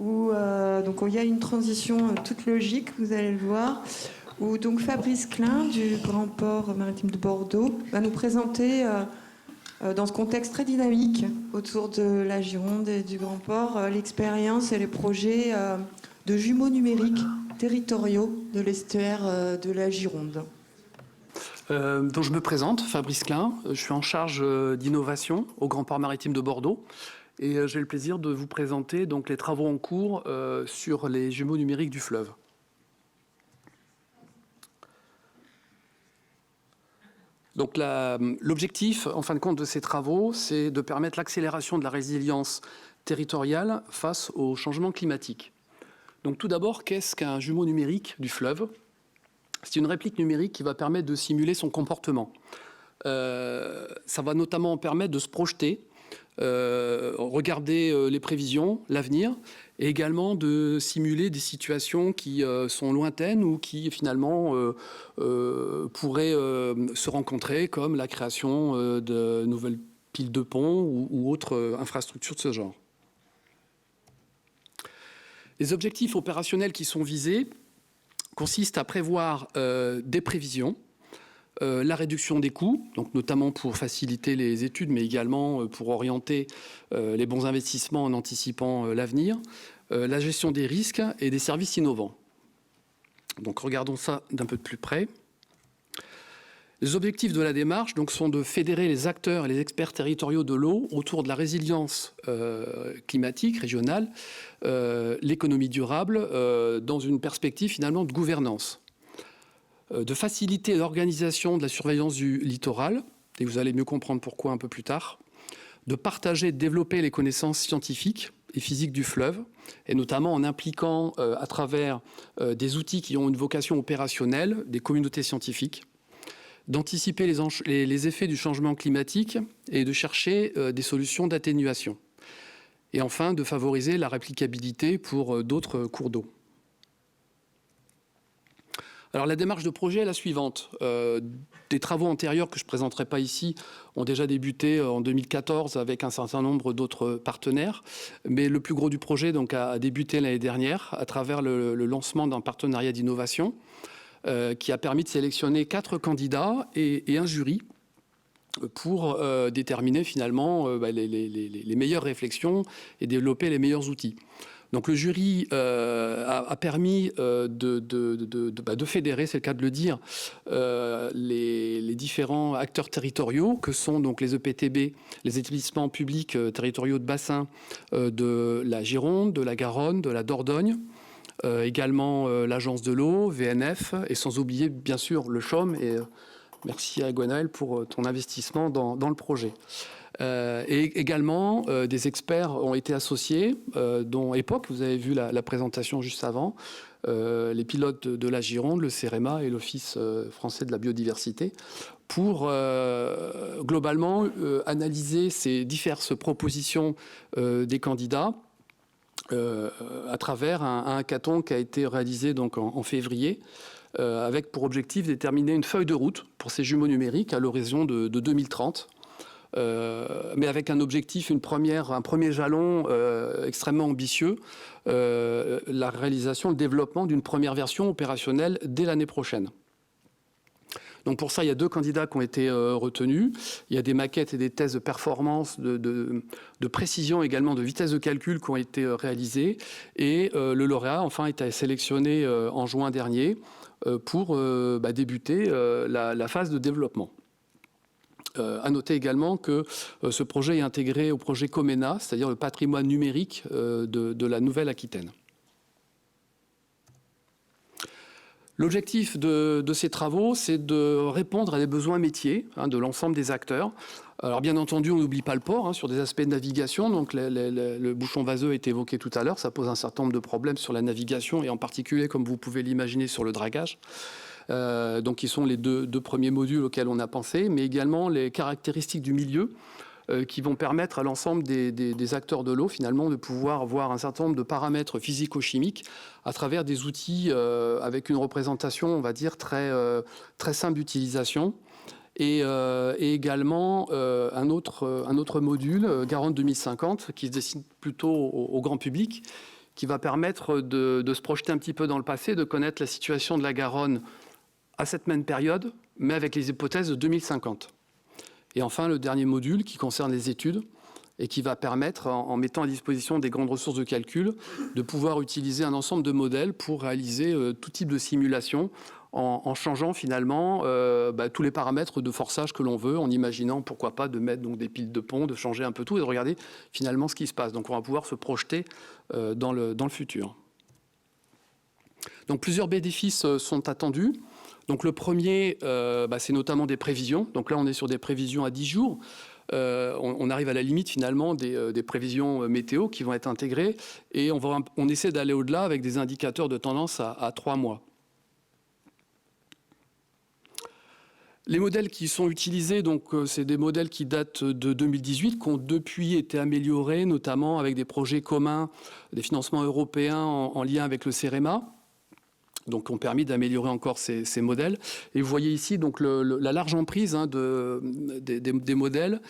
où donc il y a une transition toute logique, vous allez le voir, où donc Fabrice Klein du Grand Port Maritime de Bordeaux va nous présenter dans ce contexte très dynamique autour de la Gironde et du Grand Port l'expérience et les projets de jumeaux numériques territoriaux de l'estuaire de la Gironde. Donc je me présente, Fabrice Klein, je suis en charge d'innovation au Grand Port Maritime de Bordeaux et j'ai le plaisir de vous présenter donc, les travaux en cours sur les jumeaux numériques du fleuve. Donc l'objectif, en fin de compte, de ces travaux, c'est de permettre l'accélération de la résilience territoriale face au changement climatique. Donc tout d'abord, qu'est-ce qu'un jumeau numérique du fleuve ? C'est une réplique numérique qui va permettre de simuler son comportement. Ça va notamment permettre de se projeter, regarder les prévisions, l'avenir, et également de simuler des situations qui sont lointaines ou qui finalement pourraient se rencontrer, comme la création de nouvelles piles de ponts ou autres infrastructures de ce genre. Les objectifs opérationnels qui sont visés consistent à prévoir des prévisions, la réduction des coûts, donc notamment pour faciliter les études, mais également pour orienter les bons investissements en anticipant l'avenir, la gestion des risques et des services innovants. Donc regardons ça d'un peu de plus près. Les objectifs de la démarche donc, sont de fédérer les acteurs et les experts territoriaux de l'eau autour de la résilience climatique régionale, l'économie durable, dans une perspective finalement de gouvernance. De faciliter l'organisation de la surveillance du littoral, et vous allez mieux comprendre pourquoi un peu plus tard, de partager et de développer les connaissances scientifiques et physiques du fleuve, et notamment en impliquant à travers des outils qui ont une vocation opérationnelle, des communautés scientifiques, d'anticiper les effets du changement climatique et de chercher des solutions d'atténuation. Et enfin, de favoriser la réplicabilité pour d'autres cours d'eau. Alors la démarche de projet est la suivante. Des travaux antérieurs que je ne présenterai pas ici ont déjà débuté en 2014 avec un certain nombre d'autres partenaires. Mais le plus gros du projet donc, a débuté l'année dernière à travers le lancement d'un partenariat d'innovation qui a permis de sélectionner 4 candidats et un jury pour déterminer finalement les meilleures réflexions et développer les meilleurs outils. Donc le jury a permis de fédérer, c'est le cas de le dire, les différents acteurs territoriaux que sont donc les EPTB, les établissements publics territoriaux de bassin de la Gironde, de la Garonne, de la Dordogne, également l'Agence de l'eau, VNF, et sans oublier bien sûr le CHOM. Et merci à Gwenaël pour ton investissement dans le projet. Et également, des experts ont été associés, dont EPOC, vous avez vu la présentation juste avant, les pilotes de la Gironde, le CEREMA et l'Office français de la biodiversité, pour globalement analyser ces diverses propositions des candidats à travers un hackathon qui a été réalisé donc, en février, avec pour objectif de déterminer une feuille de route pour ces jumeaux numériques à l'horizon de 2030. Mais avec un objectif, un premier jalon extrêmement ambitieux, la réalisation, le développement d'une première version opérationnelle dès l'année prochaine. Donc pour ça, il y a 2 candidats qui ont été retenus. Il y a des maquettes et des tests de performance, de précision également, de vitesse de calcul qui ont été réalisés. Et le lauréat, enfin, a été sélectionné en juin dernier pour débuter la phase de développement. À noter également que ce projet est intégré au projet Comena, c'est-à-dire le patrimoine numérique de la Nouvelle-Aquitaine. L'objectif de ces travaux, c'est de répondre à des besoins métiers de l'ensemble des acteurs. Alors bien entendu, on n'oublie pas le port sur des aspects de navigation. Donc le bouchon vaseux a été évoqué tout à l'heure. Ça pose un certain nombre de problèmes sur la navigation et en particulier, comme vous pouvez l'imaginer, sur le dragage. Donc qui sont les deux premiers modules auxquels on a pensé, mais également les caractéristiques du milieu qui vont permettre à l'ensemble des acteurs de l'eau finalement de pouvoir voir un certain nombre de paramètres physico-chimiques à travers des outils avec une représentation, on va dire, très simple d'utilisation. Et également un autre module, Garonne 2050, qui se destine plutôt au grand public, qui va permettre de se projeter un petit peu dans le passé, de connaître la situation de la Garonne à cette même période, mais avec les hypothèses de 2050. Et enfin, le dernier module qui concerne les études et qui va permettre, en mettant à disposition des grandes ressources de calcul, de pouvoir utiliser un ensemble de modèles pour réaliser tout type de simulation en changeant finalement tous les paramètres de forçage que l'on veut, en imaginant pourquoi pas de mettre donc, des piles de pont, de changer un peu tout et de regarder finalement ce qui se passe. Donc on va pouvoir se projeter dans le futur. Donc plusieurs bénéfices sont attendus. Donc le premier, c'est notamment des prévisions. Donc là on est sur des prévisions à 10 jours. On arrive à la limite finalement des prévisions météo qui vont être intégrées et on essaie d'aller au-delà avec des indicateurs de tendance à 3 mois. Les modèles qui sont utilisés, donc c'est des modèles qui datent de 2018, qui ont depuis été améliorés, notamment avec des projets communs, des financements européens en lien avec le CEREMA. Donc, ont permis d'améliorer encore ces modèles. Et vous voyez ici donc la large emprise des modèles,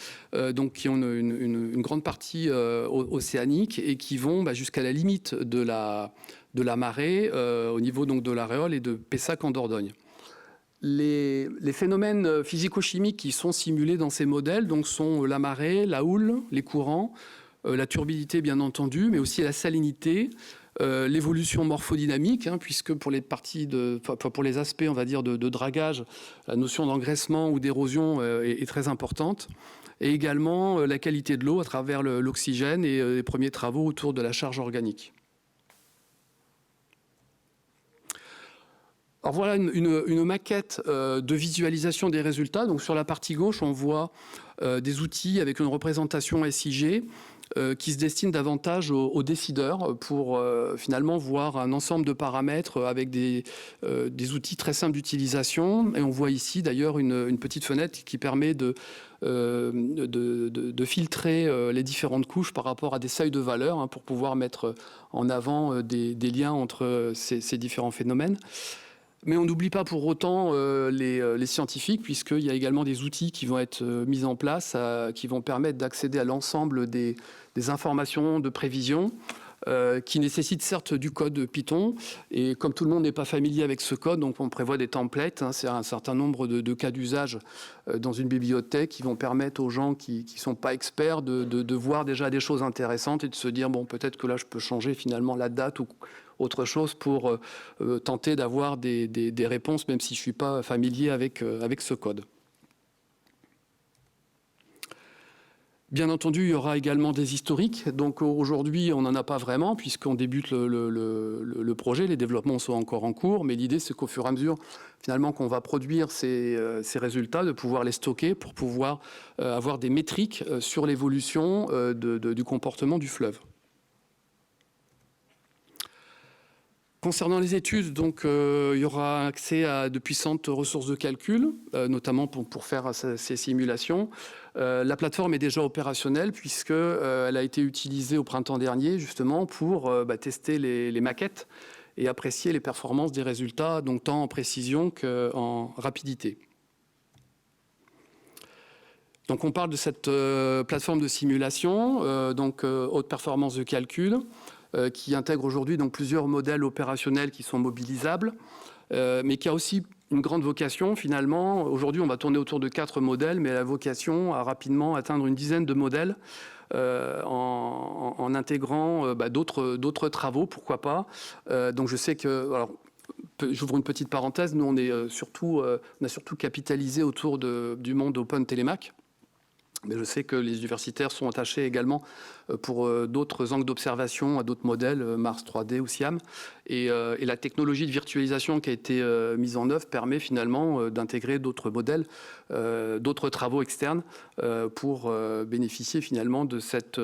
donc qui ont une grande partie océanique et qui vont jusqu'à la limite de la marée, au niveau donc de l'Aréole et de Pessac en Dordogne. Les phénomènes physico-chimiques qui sont simulés dans ces modèles donc, sont la marée, la houle, les courants, la turbidité bien entendu, mais aussi la salinité, l'évolution morphodynamique, puisque pour les aspects, on va dire, de dragage, la notion d'engraissement ou d'érosion est très importante, et également la qualité de l'eau à travers l'oxygène et les premiers travaux autour de la charge organique. Alors voilà une maquette de visualisation des résultats. Donc sur la partie gauche, on voit des outils avec une représentation SIG qui se destinent davantage aux décideurs pour finalement voir un ensemble de paramètres avec des outils très simples d'utilisation. Et on voit ici d'ailleurs une petite fenêtre qui permet de filtrer les différentes couches par rapport à des seuils de valeur pour pouvoir mettre en avant des liens entre ces différents phénomènes. Mais on n'oublie pas pour autant les scientifiques, puisqu'il y a également des outils qui vont être mis en place, qui vont permettre d'accéder à l'ensemble des informations de prévision, qui nécessitent certes du code Python. Et comme tout le monde n'est pas familier avec ce code, donc on prévoit des templates. C'est un certain nombre de cas d'usage dans une bibliothèque qui vont permettre aux gens qui ne sont pas experts de voir déjà des choses intéressantes et de se dire, bon, peut-être que là, je peux changer finalement la date ou autre chose pour tenter d'avoir des réponses, même si je ne suis pas familier avec ce code. Bien entendu, il y aura également des historiques. Donc aujourd'hui, on n'en a pas vraiment, puisqu'on débute le projet, les développements sont encore en cours, mais l'idée, c'est qu'au fur et à mesure, finalement, qu'on va produire ces résultats, de pouvoir les stocker pour pouvoir avoir des métriques sur l'évolution du comportement du fleuve. Concernant les études, donc, il y aura accès à de puissantes ressources de calcul, notamment pour faire ces simulations. La plateforme est déjà opérationnelle puisqu'elle a été utilisée au printemps dernier justement pour tester les maquettes et apprécier les performances des résultats, donc tant en précision qu'en rapidité. Donc on parle de cette plateforme de simulation, haute performance de calcul, qui intègre aujourd'hui donc plusieurs modèles opérationnels qui sont mobilisables, mais qui a aussi une grande vocation finalement. Aujourd'hui, on va tourner autour de 4 modèles, mais la vocation à rapidement atteindre une dizaine de modèles en intégrant d'autres travaux, pourquoi pas. Donc je sais que... Alors, j'ouvre une petite parenthèse, nous on a surtout capitalisé autour du monde Open Télémac. Mais je sais que les universitaires sont attachés également pour d'autres angles d'observation à d'autres modèles, Mars 3D ou SIAM. Et la technologie de virtualisation qui a été mise en œuvre permet finalement d'intégrer d'autres modèles, d'autres travaux externes pour bénéficier finalement de cette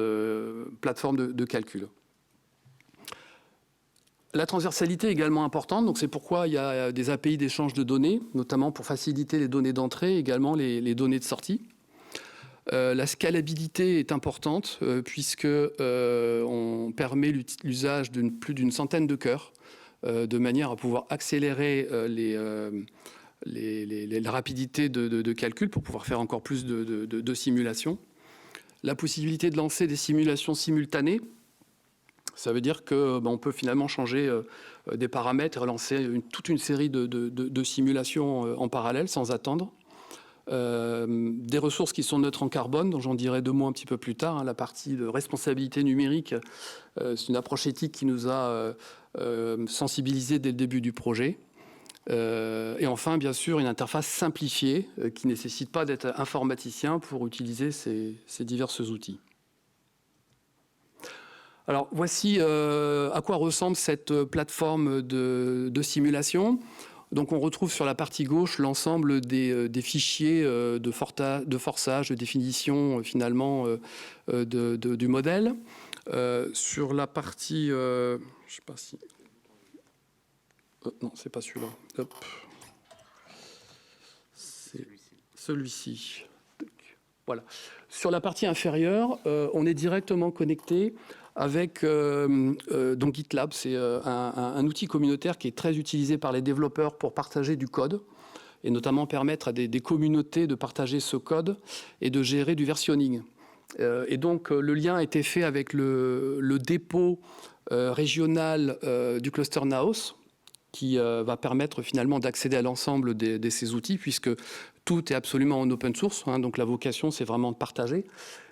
plateforme de calcul. La transversalité est également importante, donc c'est pourquoi il y a des API d'échange de données, notamment pour faciliter les données d'entrée et également les données de sortie. La scalabilité est importante puisque on permet l'usage de plus d'une centaine de cœurs de manière à pouvoir accélérer la rapidité de calcul pour pouvoir faire encore plus de simulations. La possibilité de lancer des simulations simultanées, Ça veut dire qu'on peut finalement changer des paramètres et relancer toute une série de simulations en parallèle sans attendre. Des ressources qui sont neutres en carbone, dont j'en dirai 2 mots un petit peu plus tard. La partie de responsabilité numérique, c'est une approche éthique qui nous a sensibilisés dès le début du projet. Et enfin, bien sûr, une interface simplifiée qui ne nécessite pas d'être informaticien pour utiliser ces divers outils. Alors, voici à quoi ressemble cette plateforme de simulation. Donc, on retrouve sur la partie gauche l'ensemble des fichiers de forçage, de définition, finalement, du modèle. Sur la partie... je ne sais pas si... non, c'est pas celui-là. Hop. C'est celui-ci. Voilà. Sur la partie inférieure, on est directement connecté avec donc GitLab. C'est un outil communautaire qui est très utilisé par les développeurs pour partager du code et notamment permettre à des communautés de partager ce code et de gérer du versionning. Et donc, le lien a été fait avec le dépôt régional du cluster Naos, qui va permettre finalement d'accéder à l'ensemble de ces outils, puisque tout est absolument en open source. Donc la vocation, c'est vraiment de partager.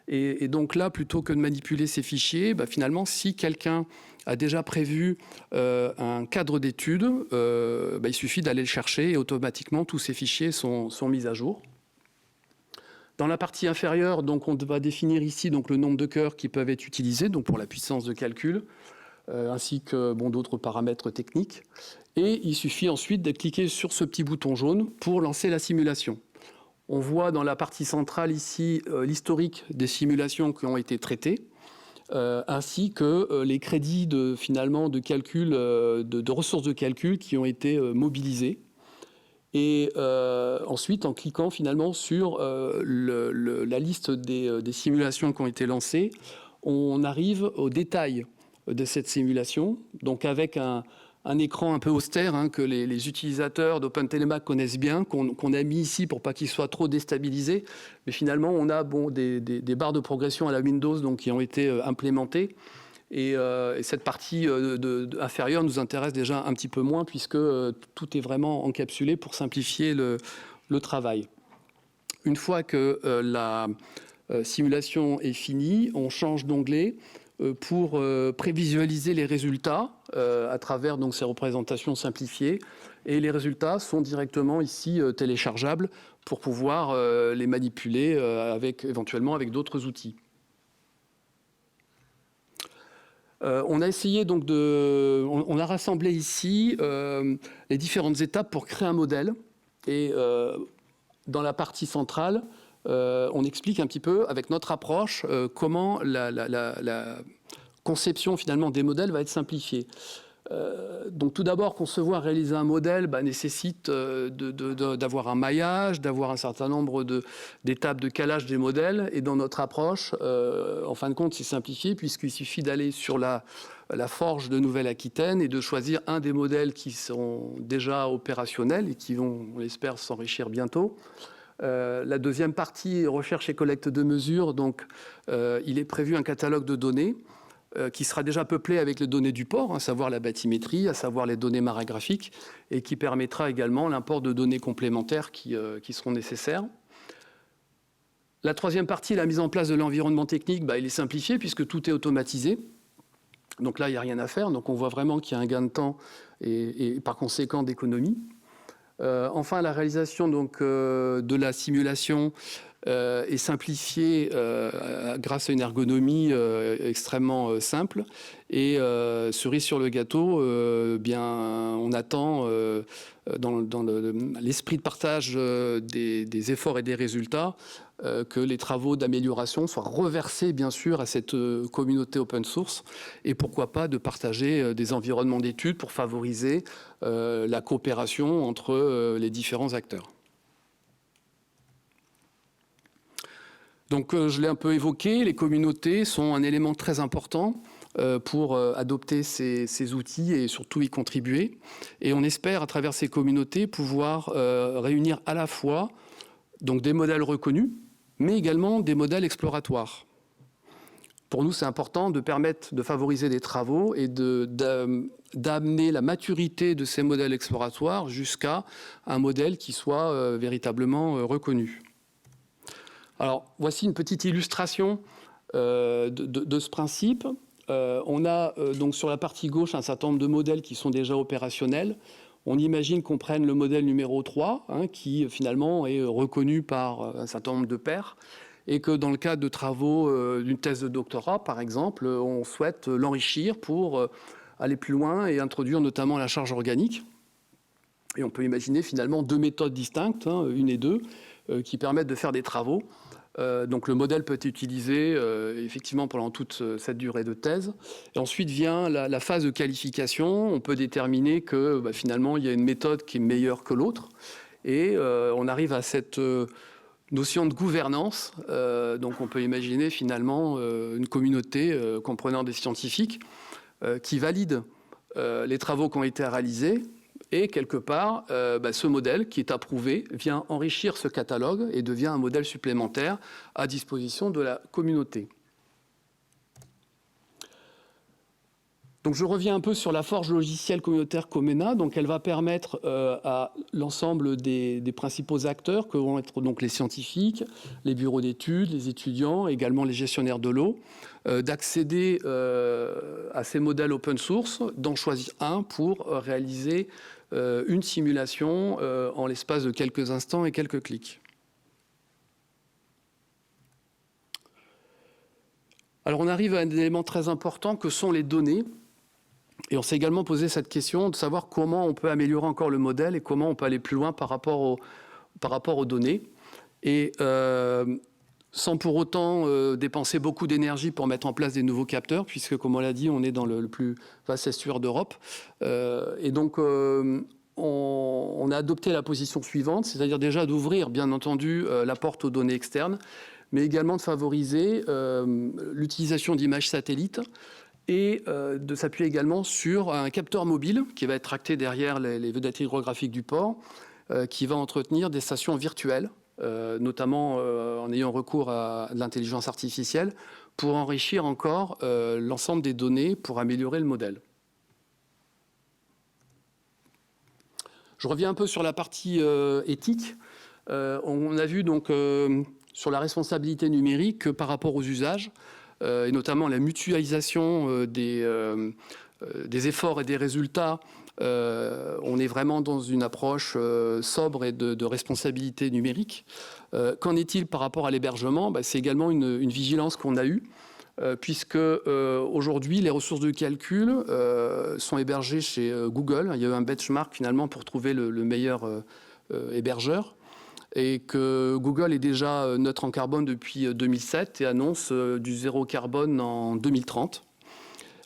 Et donc là, plutôt que de manipuler ces fichiers, finalement, si quelqu'un a déjà prévu un cadre d'études, il suffit d'aller le chercher et automatiquement, tous ces fichiers sont mis à jour. Dans la partie inférieure, donc, on va définir ici donc, le nombre de cœurs qui peuvent être utilisés donc, pour la puissance de calcul, ainsi que d'autres paramètres techniques. Et il suffit ensuite de cliquer sur ce petit bouton jaune pour lancer la simulation. On voit dans la partie centrale ici l'historique des simulations qui ont été traitées, ainsi que les crédits de calcul, de ressources de calcul qui ont été mobilisés. Et ensuite, en cliquant finalement sur la liste des simulations qui ont été lancées, on arrive au détail de cette simulation, donc avec un écran un peu austère que les utilisateurs d'OpenTeleMac connaissent bien, qu'on a mis ici pour pas qu'il soit trop déstabilisé. Mais finalement, on a des barres de progression à la Windows donc, qui ont été implémentées. Et cette partie inférieure nous intéresse déjà un petit peu moins puisque tout est vraiment encapsulé pour simplifier le travail. Une fois que la simulation est finie, on change d'onglet pour prévisualiser les résultats à travers donc, ces représentations simplifiées. Et les résultats sont directement ici téléchargeables pour pouvoir les manipuler éventuellement avec d'autres outils. On a essayé donc on a rassemblé ici les différentes étapes pour créer un modèle. Et dans la partie centrale, on explique un petit peu, avec notre approche, comment la conception finalement des modèles va être simplifiée. Donc tout d'abord, concevoir, réaliser un modèle nécessite d'avoir un maillage, d'avoir un certain nombre d'étapes de calage des modèles. Et dans notre approche, en fin de compte, c'est simplifié puisqu'il suffit d'aller sur la forge de Nouvelle-Aquitaine et de choisir un des modèles qui sont déjà opérationnels et qui vont, on l'espère, s'enrichir bientôt. La deuxième partie, recherche et collecte de mesures. Donc, il est prévu un catalogue de données qui sera déjà peuplé avec les données du port, à savoir la bathymétrie, à savoir les données marégraphiques, et qui permettra également l'import de données complémentaires qui seront nécessaires. La troisième partie, la mise en place de l'environnement technique, il est simplifié puisque tout est automatisé. Donc là, il n'y a rien à faire. Donc on voit vraiment qu'il y a un gain de temps et par conséquent d'économie. Enfin, la réalisation donc, de la simulation est simplifiée grâce à une ergonomie extrêmement simple. Et cerise sur le gâteau, on attend dans l'esprit de partage des efforts et des résultats que les travaux d'amélioration soient reversés bien sûr à cette communauté open source et pourquoi pas de partager des environnements d'études pour favoriser la coopération entre les différents acteurs. Donc je l'ai un peu évoqué, les communautés sont un élément très important pour adopter ces outils et surtout y contribuer. Et on espère à travers ces communautés pouvoir réunir à la fois donc, des modèles reconnus, mais également des modèles exploratoires. Pour nous, c'est important de permettre de favoriser des travaux et d'amener la maturité de ces modèles exploratoires jusqu'à un modèle qui soit véritablement reconnu. Alors, voici une petite illustration de ce principe. On a donc sur la partie gauche un certain nombre de modèles qui sont déjà opérationnels. On imagine qu'on prenne le modèle numéro 3, qui finalement est reconnu par un certain nombre de pairs, et que dans le cadre de travaux d'une thèse de doctorat, par exemple, on souhaite l'enrichir pour aller plus loin et introduire notamment la charge organique. Et on peut imaginer finalement deux méthodes distinctes, une et deux, qui permettent de faire des travaux. Donc le modèle peut être utilisé effectivement pendant toute cette durée de thèse. Et ensuite vient la phase de qualification. On peut déterminer que finalement il y a une méthode qui est meilleure que l'autre. Et on arrive à cette notion de gouvernance. Donc on peut imaginer finalement une communauté comprenant des scientifiques qui valide les travaux qui ont été réalisés. Et quelque part, ce modèle qui est approuvé vient enrichir ce catalogue et devient un modèle supplémentaire à disposition de la communauté. Donc je reviens un peu sur la forge logicielle communautaire Comena. Donc elle va permettre à l'ensemble des principaux acteurs, que vont être donc les scientifiques, les bureaux d'études, les étudiants, également les gestionnaires de l'eau, d'accéder à ces modèles open source, d'en choisir un pour réaliser une simulation en l'espace de quelques instants et quelques clics. Alors on arrive à un élément très important que sont les données. Et on s'est également posé cette question de savoir comment on peut améliorer encore le modèle et comment on peut aller plus loin par rapport aux données. Et sans pour autant dépenser beaucoup d'énergie pour mettre en place des nouveaux capteurs, puisque, comme on l'a dit, on est dans le plus vaste estuaire d'Europe. Et donc, on a adopté la position suivante, c'est-à-dire déjà d'ouvrir, bien entendu, la porte aux données externes, mais également de favoriser l'utilisation d'images satellites et de s'appuyer également sur un capteur mobile qui va être tracté derrière les vedettes hydrographiques du port, qui va entretenir des stations virtuelles, notamment en ayant recours à de l'intelligence artificielle, pour enrichir encore l'ensemble des données pour améliorer le modèle. Je reviens un peu sur la partie éthique. On a vu donc sur la responsabilité numérique que par rapport aux usages, et notamment la mutualisation des efforts et des résultats, on est vraiment dans une approche sobre et de responsabilité numérique. Qu'en est-il par rapport à l'hébergement ? C'est également une vigilance qu'on a eue, puisque aujourd'hui, les ressources de calcul sont hébergées chez Google. Il y a eu un benchmark finalement pour trouver le meilleur hébergeur. Et que Google est déjà neutre en carbone depuis 2007 et annonce du zéro carbone en 2030.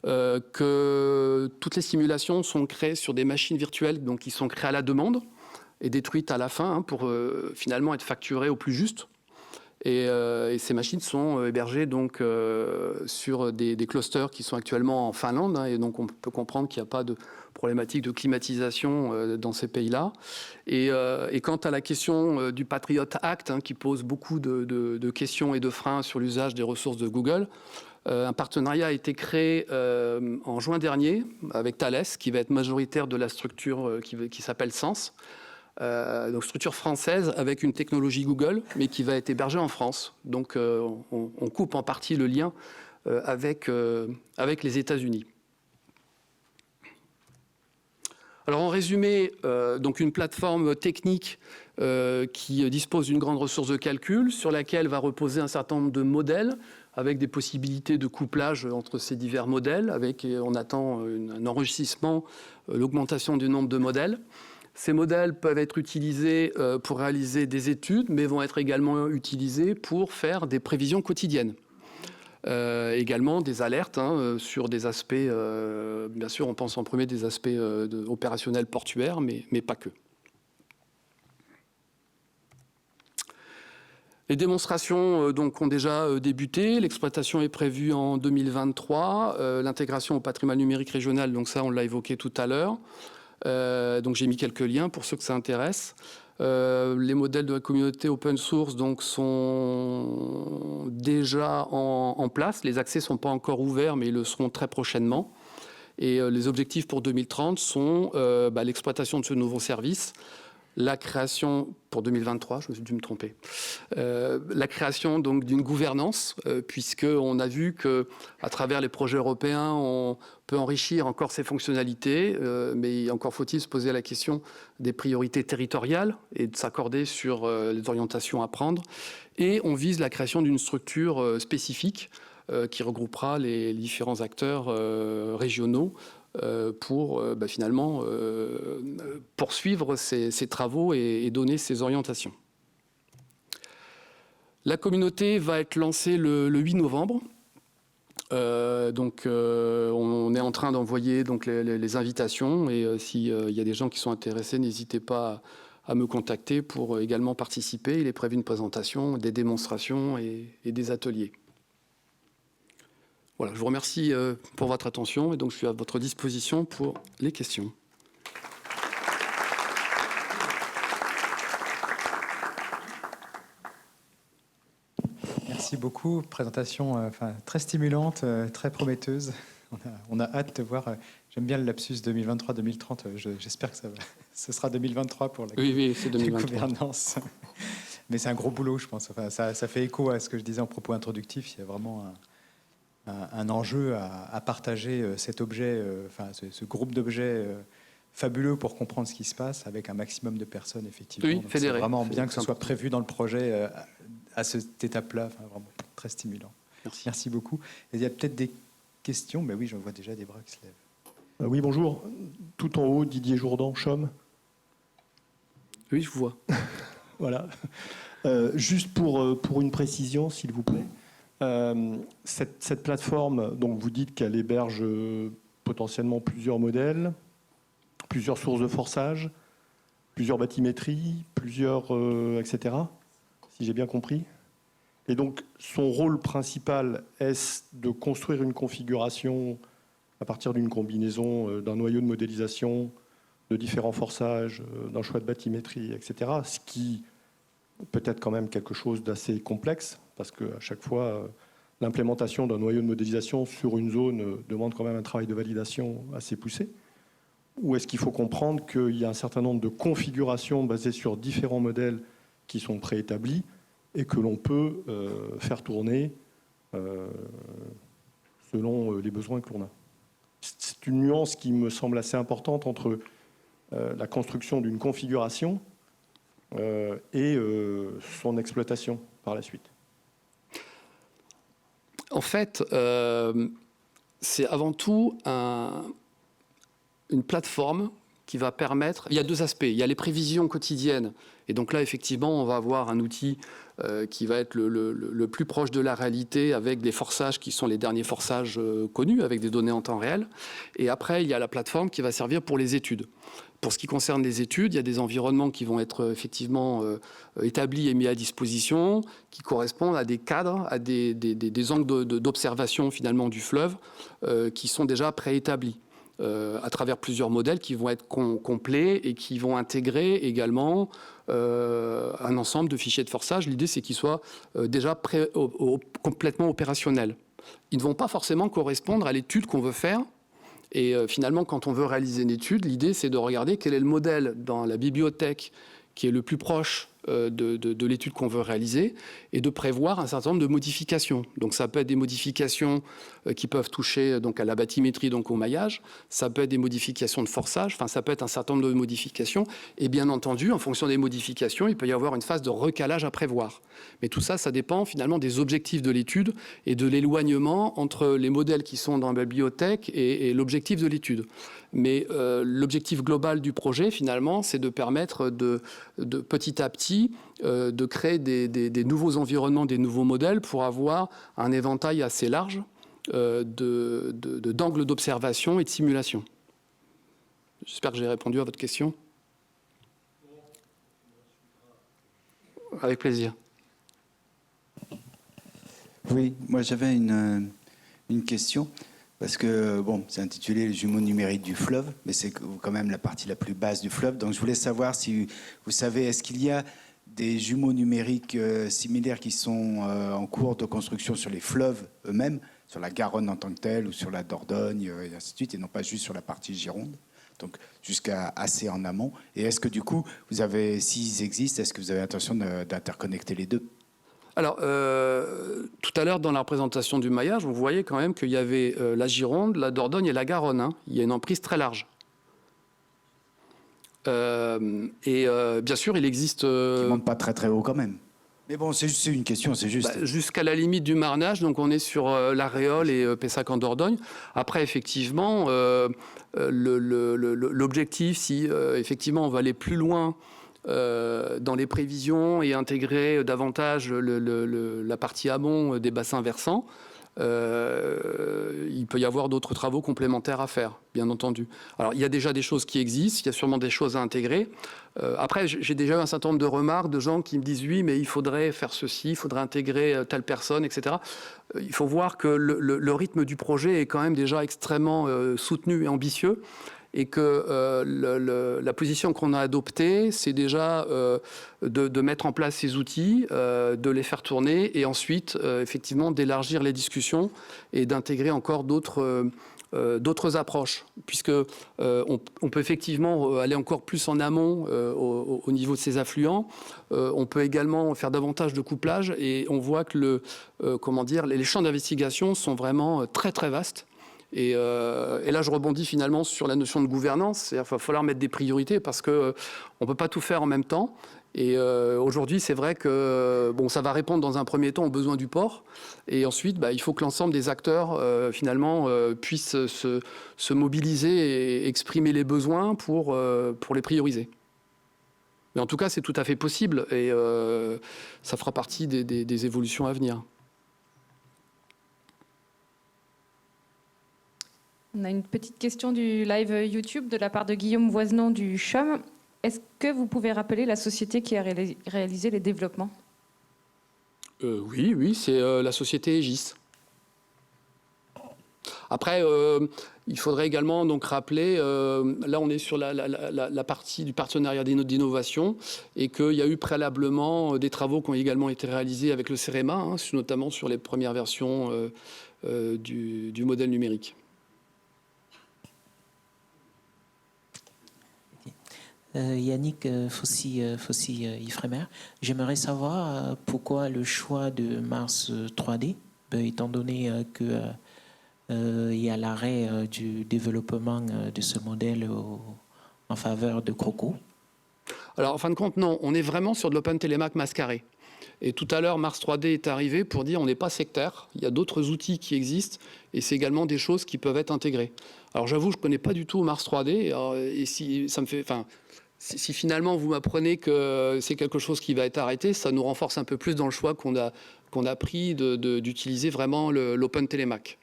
Que toutes les simulations sont créées sur des machines virtuelles donc qui sont créées à la demande et détruites à la fin pour finalement être facturées au plus juste. Et ces machines sont hébergées donc sur des clusters qui sont actuellement en Finlande, et donc on peut comprendre qu'il n'y a pas de problématique de climatisation dans ces pays-là. Et quant à la question du Patriot Act, qui pose beaucoup de questions et de freins sur l'usage des ressources de Google, un partenariat a été créé en juin dernier avec Thales, qui va être majoritaire de la structure qui s'appelle Sens. Donc structure française avec une technologie Google, mais qui va être hébergée en France. Donc on coupe en partie le lien avec les États-Unis. Alors en résumé, donc une plateforme technique qui dispose d'une grande ressource de calcul sur laquelle va reposer un certain nombre de modèles avec des possibilités de couplage entre ces divers modèles, avec on attend un enrichissement, l'augmentation du nombre de modèles. Ces modèles peuvent être utilisés pour réaliser des études, mais vont être également utilisés pour faire des prévisions quotidiennes. Également des alertes sur des aspects, bien sûr on pense en premier des aspects opérationnels portuaires, mais pas que. Les démonstrations donc, ont déjà débuté, l'exploitation est prévue en 2023, l'intégration au patrimoine numérique régional, donc ça on l'a évoqué tout à l'heure. Donc j'ai mis quelques liens pour ceux que ça intéresse. Les modèles de la communauté open source donc, sont déjà en place. Les accès ne sont pas encore ouverts, mais ils le seront très prochainement. Et les objectifs pour 2030 sont l'exploitation de ce nouveau service, la création, pour 2023, je me suis dû me tromper, la création donc d'une gouvernance, puisqu'on a vu qu'à travers les projets européens, on peut enrichir encore ces fonctionnalités, mais encore faut-il se poser la question des priorités territoriales et de s'accorder sur les orientations à prendre. Et on vise la création d'une structure spécifique qui regroupera les différents acteurs régionaux pour finalement poursuivre ces travaux et donner ces orientations. La communauté va être lancée le 8 novembre. On est en train d'envoyer donc les invitations et s'il y a des gens qui sont intéressés, n'hésitez pas à me contacter pour également participer. Il est prévu une présentation, des démonstrations et des ateliers. Voilà, je vous remercie pour votre attention et donc je suis à votre disposition pour les questions. Merci beaucoup. Présentation très stimulante, très prometteuse. On a hâte de voir. J'aime bien le lapsus 2023-2030. J'espère que ce sera 2023 pour la gouvernance. Mais c'est un gros boulot, je pense. Enfin, ça fait écho à ce que je disais en propos introductif. Il y a vraiment un enjeu à partager cet objet, ce groupe d'objets fabuleux pour comprendre ce qui se passe avec un maximum de personnes, effectivement. Oui, c'est vraiment bien que ce soit prévu dans le projet à cette étape-là. Enfin, vraiment très stimulant. Merci beaucoup. Et il y a peut-être des questions. Mais oui, j'en vois déjà des bras qui se lèvent. Oui, bonjour. Tout en haut, Didier Jourdan, CHOM. Oui, je vous vois. Voilà. Juste pour une précision, s'il vous plaît. Cette plateforme, donc vous dites qu'elle héberge potentiellement plusieurs modèles, plusieurs sources de forçage, plusieurs bathymétries, etc. Si j'ai bien compris. Et donc, son rôle principal est de construire une configuration à partir d'une combinaison d'un noyau de modélisation, de différents forçages, d'un choix de bathymétrie, etc. Ce qui peut être quand même quelque chose d'assez complexe, parce qu'à chaque fois, l'implémentation d'un noyau de modélisation sur une zone demande quand même un travail de validation assez poussé. Ou est-ce qu'il faut comprendre qu'il y a un certain nombre de configurations basées sur différents modèles qui sont préétablis et que l'on peut faire tourner selon les besoins que l'on a? C'est une nuance qui me semble assez importante entre la construction d'une configuration et son exploitation par la suite. En fait, c'est avant tout une plateforme qui va permettre... Il y a deux aspects. Il y a les prévisions quotidiennes. Et donc là, effectivement, on va avoir un outil qui va être le plus proche de la réalité avec des forçages qui sont les derniers forçages connus, avec des données en temps réel. Et après, il y a la plateforme qui va servir pour les études. Pour ce qui concerne les études, il y a des environnements qui vont être effectivement établis et mis à disposition, qui correspondent à des cadres, à des angles d'observation finalement du fleuve qui sont déjà préétablis à travers plusieurs modèles qui vont être complets et qui vont intégrer également un ensemble de fichiers de forçage. L'idée, c'est qu'ils soient déjà complètement opérationnels. Ils ne vont pas forcément correspondre à l'étude qu'on veut faire. Et finalement, quand on veut réaliser une étude, l'idée, c'est de regarder quel est le modèle dans la bibliothèque qui est le plus proche de l'étude qu'on veut réaliser et de prévoir un certain nombre de modifications. Donc ça peut être des modifications qui peuvent toucher donc, à la bathymétrie, donc au maillage. Ça peut être des modifications de forçage. Enfin, ça peut être un certain nombre de modifications. Et bien entendu, en fonction des modifications, il peut y avoir une phase de recalage à prévoir. Mais tout ça, ça dépend finalement des objectifs de l'étude et de l'éloignement entre les modèles qui sont dans la bibliothèque et l'objectif de l'étude. Mais l'objectif global du projet, finalement, c'est de permettre de petit à petit de créer des nouveaux environnements, des nouveaux modèles pour avoir un éventail assez large d'angles d'observation et de simulation. J'espère que j'ai répondu à votre question. Avec plaisir. Oui, moi j'avais une question. Parce que, bon, c'est intitulé les jumeaux numériques du fleuve, mais c'est quand même la partie la plus basse du fleuve. Donc je voulais savoir si vous savez, est-ce qu'il y a des jumeaux numériques similaires qui sont en cours de construction sur les fleuves eux-mêmes, sur la Garonne en tant que telle, ou sur la Dordogne, et ainsi de suite, et non pas juste sur la partie Gironde, donc jusqu'à assez en amont. Et est-ce que du coup, s'ils existent, est-ce que vous avez l'intention d'interconnecter les deux? Alors, tout à l'heure, dans la représentation du maillage, vous voyez quand même qu'il y avait la Gironde, la Dordogne et la Garonne. Hein. Il y a une emprise très large. Bien sûr, il existe... Qui ne monte pas très très haut quand même. Mais bon, c'est une question, c'est juste... jusqu'à la limite du marnage, donc on est sur l'Aréole et Pessac en Dordogne. Après, effectivement, l'objectif, si effectivement on va aller plus loin dans les prévisions et intégrer davantage la partie amont des bassins versants, il peut y avoir d'autres travaux complémentaires à faire, bien entendu. Alors, il y a déjà des choses qui existent, il y a sûrement des choses à intégrer. Après, j'ai déjà eu un certain nombre de remarques de gens qui me disent « oui, mais il faudrait faire ceci, il faudrait intégrer telle personne, etc. » Il faut voir que le rythme du projet est quand même déjà extrêmement soutenu et ambitieux. Et que la position qu'on a adoptée, c'est déjà de mettre en place ces outils, de les faire tourner et ensuite, effectivement, d'élargir les discussions et d'intégrer encore d'autres approches, puisque on peut effectivement aller encore plus en amont au niveau de ces affluents. On peut également faire davantage de couplage et on voit que les champs d'investigation sont vraiment très très vastes. Et là, je rebondis finalement sur la notion de gouvernance. C'est-à-dire qu'il va falloir mettre des priorités parce qu'on ne peut pas tout faire en même temps. Et aujourd'hui, c'est vrai que ça va répondre dans un premier temps aux besoins du port. Et ensuite, il faut que l'ensemble des acteurs, finalement, puissent se mobiliser et exprimer les besoins pour les prioriser. Mais en tout cas, c'est tout à fait possible et ça fera partie des évolutions à venir. On a une petite question du live YouTube de la part de Guillaume Voisenon du CHUM. Est-ce que vous pouvez rappeler la société qui a réalisé les développements? Oui, c'est la société Aegis. Après, il faudrait également donc rappeler, là on est sur la partie du partenariat d'innovation et qu'il y a eu préalablement des travaux qui ont également été réalisés avec le CEREMA, notamment sur les premières versions du modèle numérique. Yannick Fossy-Ifremer. J'aimerais savoir pourquoi le choix de Mars 3D, étant donné qu'il y a l'arrêt du développement de ce modèle en faveur de Croco. Alors, en fin de compte, non. On est vraiment sur de l'OpenTeleMac mascaré. Et tout à l'heure, Mars 3D est arrivé pour dire on n'est pas sectaire. Il y a d'autres outils qui existent et c'est également des choses qui peuvent être intégrées. Alors, j'avoue, je ne connais pas du tout Mars 3D. Et si ça me fait... Si finalement vous m'apprenez que c'est quelque chose qui va être arrêté, ça nous renforce un peu plus dans le choix qu'on a pris d'utiliser vraiment l'OpenTeleMac.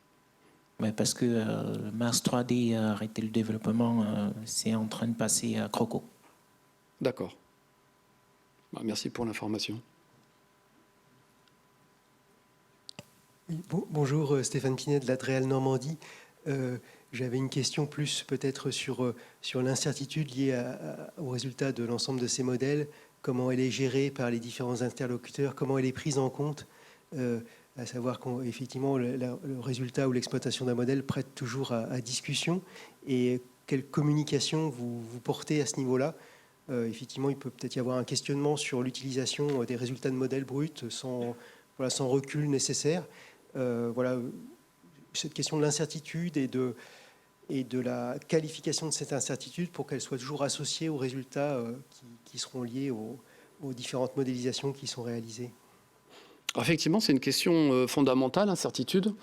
Ouais, parce que Mars 3D a arrêté le développement, c'est en train de passer à Croco. D'accord. Merci pour l'information. Oui, bonjour, Stéphane Pinet de la Dréal Normandie. J'avais une question plus peut-être sur l'incertitude liée au résultat de l'ensemble de ces modèles, comment elle est gérée par les différents interlocuteurs, comment elle est prise en compte, à savoir qu'effectivement le résultat ou l'exploitation d'un modèle prête toujours à discussion, et quelle communication vous portez à ce niveau-là. Effectivement, il peut peut-être y avoir un questionnement sur l'utilisation des résultats de modèles bruts sans recul nécessaire. Cette question de l'incertitude et de la qualification de cette incertitude pour qu'elle soit toujours associée aux résultats qui seront liés aux différentes modélisations qui sont réalisées. Alors effectivement, c'est une question fondamentale, incertitude.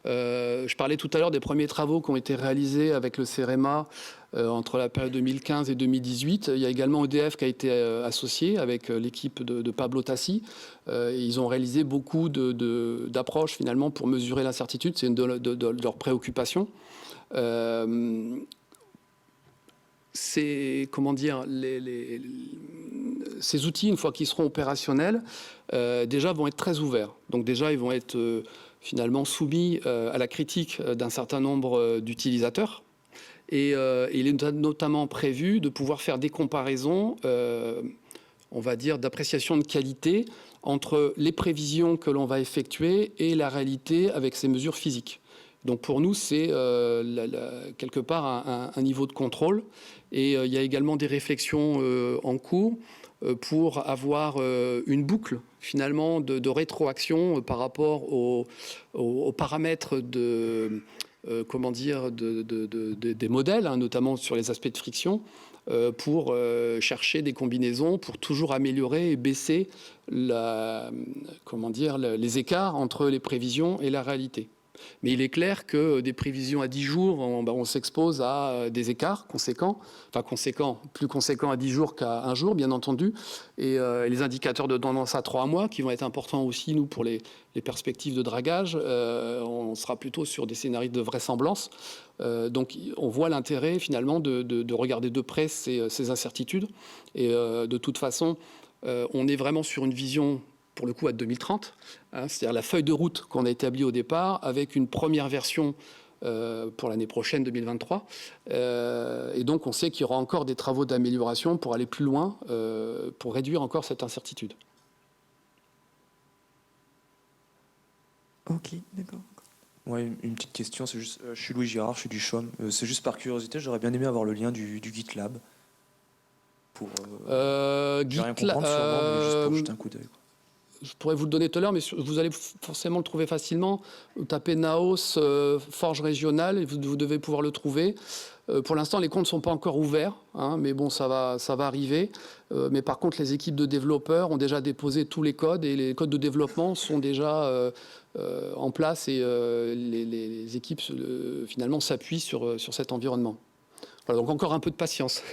Je parlais tout à l'heure des premiers travaux qui ont été réalisés avec le CEREMA entre la période 2015 et 2018. Il y a également EDF qui a été associé avec l'équipe de Pablo Tassi. Ils ont réalisé beaucoup d'approches finalement pour mesurer l'incertitude. C'est une de leurs préoccupations. Ces outils, une fois qu'ils seront opérationnels, déjà vont être très ouverts. Donc déjà, ils vont être finalement soumis à la critique d'un certain nombre d'utilisateurs. Et il est notamment prévu de pouvoir faire des comparaisons, on va dire, d'appréciation de qualité entre les prévisions que l'on va effectuer et la réalité avec ces mesures physiques. Donc pour nous, c'est quelque part un niveau de contrôle. Et il y a également des réflexions en cours pour avoir une boucle finalement de rétroaction par rapport aux paramètres des modèles, hein, notamment sur les aspects de friction, pour chercher des combinaisons, pour toujours améliorer et baisser les écarts entre les prévisions et la réalité. Mais il est clair que des prévisions à 10 jours, on s'expose à des écarts conséquents, plus conséquents à 10 jours qu'à un jour, bien entendu, et les indicateurs de tendance à 3 mois, qui vont être importants aussi, nous, pour les perspectives de dragage, on sera plutôt sur des scénarios de vraisemblance. Donc on voit l'intérêt, finalement, de regarder de près ces incertitudes. Et de toute façon, on est vraiment sur une vision, pour le coup, à 2030, hein, c'est-à-dire la feuille de route qu'on a établie au départ, avec une première version pour l'année prochaine, 2023. Et donc, on sait qu'il y aura encore des travaux d'amélioration pour aller plus loin, pour réduire encore cette incertitude. Ok, d'accord. Ouais, une petite question, c'est juste, je suis Louis Girard, je suis du CHOM. C'est juste par curiosité, j'aurais bien aimé avoir le lien du GitLab. Pour j'ai rien comprendre sûrement, mais juste pour jeter un coup d'œil. Je pourrais vous le donner tout à l'heure, mais vous allez forcément le trouver facilement. Vous tapez Naos, Forge régionale, et vous devez pouvoir le trouver. Pour l'instant, les comptes ne sont pas encore ouverts, hein, mais bon, ça va arriver. Mais par contre, les équipes de développeurs ont déjà déposé tous les codes, et les codes de développement sont déjà en place, et les équipes finalement s'appuient sur cet environnement. Voilà, donc encore un peu de patience.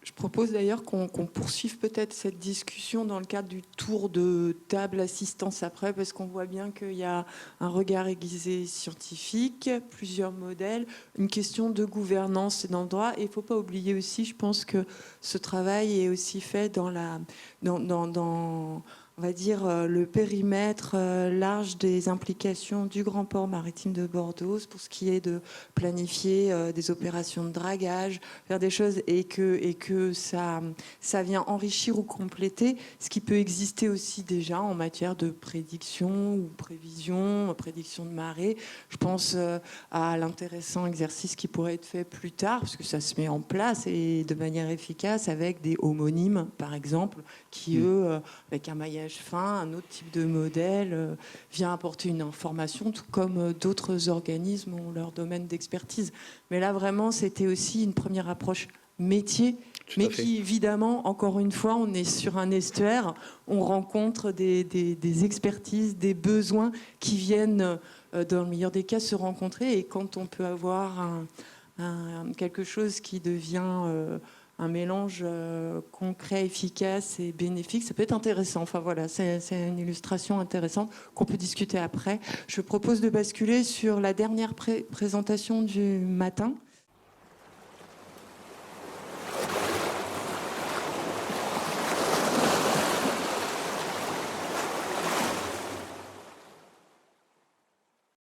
Je propose d'ailleurs qu'on poursuive peut-être cette discussion dans le cadre du tour de table assistance après, parce qu'on voit bien qu'il y a un regard aiguisé scientifique, plusieurs modèles, une question de gouvernance dans le droit. Et il ne faut pas oublier aussi, je pense que ce travail est aussi fait dans on va dire, le périmètre large des implications du Grand Port Maritime de Bordeaux pour ce qui est de planifier des opérations de dragage, faire des choses, et que ça vient enrichir ou compléter ce qui peut exister aussi déjà en matière de prédiction ou prédiction de marée. Je pense à l'intéressant exercice qui pourrait être fait plus tard, parce que ça se met en place et de manière efficace avec des homonymes, par exemple, qui, eux, avec un maillage fin, un autre type de modèle, vient apporter une information, tout comme d'autres organismes ont leur domaine d'expertise. Mais là, vraiment, c'était aussi une première approche métier, mais qui, évidemment, encore une fois, on est sur un estuaire, on rencontre des expertises, des besoins qui viennent, dans le meilleur des cas, se rencontrer. Et quand on peut avoir quelque chose qui devient un mélange concret, efficace et bénéfique, ça peut être intéressant. Enfin voilà, c'est une illustration intéressante qu'on peut discuter après. Je propose de basculer sur la dernière présentation du matin.